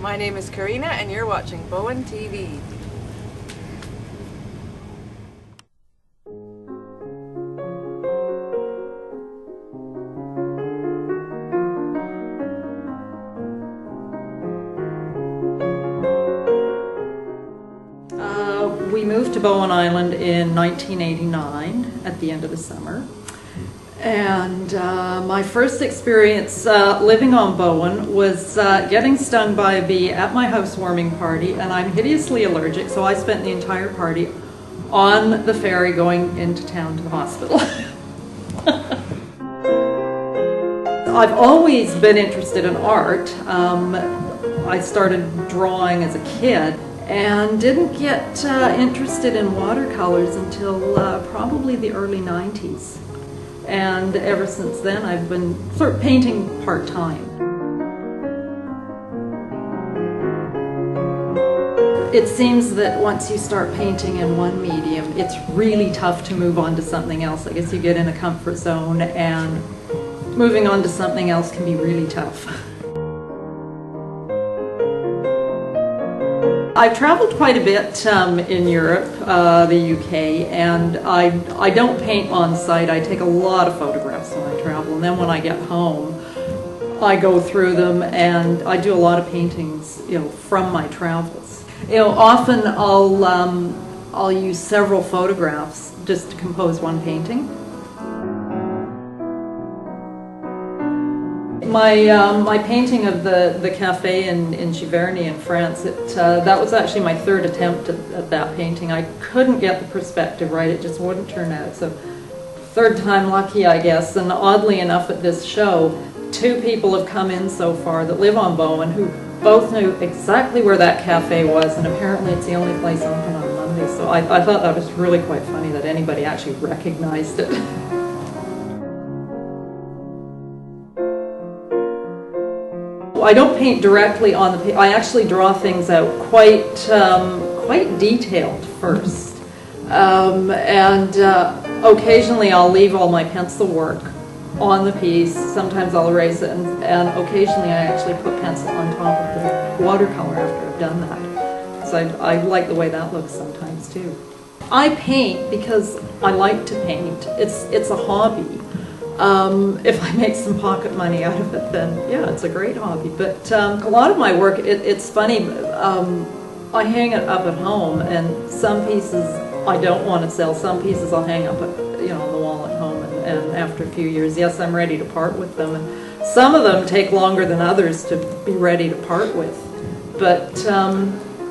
My name is Karina and you're watching BowenTV. We moved to Bowen Island in 1989 at the end of the summer. And my first experience living on Bowen was getting stung by a bee at my housewarming party, and I'm hideously allergic, so I spent the entire party on the ferry going into town to the hospital. I've always been interested in art. I started drawing as a kid and didn't get interested in watercolors until probably the early 90s. And ever since then I've been sort of painting part-time. It seems that once you start painting in one medium, it's really tough to move on to something else. I guess you get in a comfort zone, and moving on to something else can be really tough. I've traveled quite a bit in Europe, the UK, and I don't paint on site. I take a lot of photographs when I travel, and then when I get home, I go through them and I do a lot of paintings, from my travels. Often I'll use several photographs just to compose one painting. My painting of the cafe in Giverny in France, that was actually my third attempt at that painting. I couldn't get the perspective right, it just wouldn't turn out. So third time lucky, I guess. And oddly enough, at this show, two people have come in so far that live on Bowen who both knew exactly where that cafe was, and apparently it's the only place open on Monday. So I thought that was really quite funny that anybody actually recognized it. I don't paint directly on the paper. I actually draw things out quite detailed first, and occasionally I'll leave all my pencil work on the piece. Sometimes I'll erase it, and occasionally I actually put pencil on top of the watercolor after I've done that. So I like the way that looks sometimes too. I paint because I like to paint. It's a hobby. If I make some pocket money out of it, then yeah, it's a great hobby. But a lot of my work, it's funny, I hang it up at home, and some pieces I don't want to sell. Some pieces I'll hang up on the wall at home, and after a few years, yes, I'm ready to part with them. And some of them take longer than others to be ready to part with. But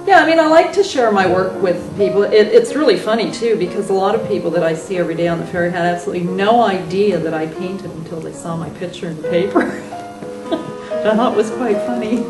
yeah, I mean, I like to share my work with people. It's really funny, too, because a lot of people that I see every day on the ferry had absolutely no idea that I painted until they saw my picture in the paper. I thought it was quite funny.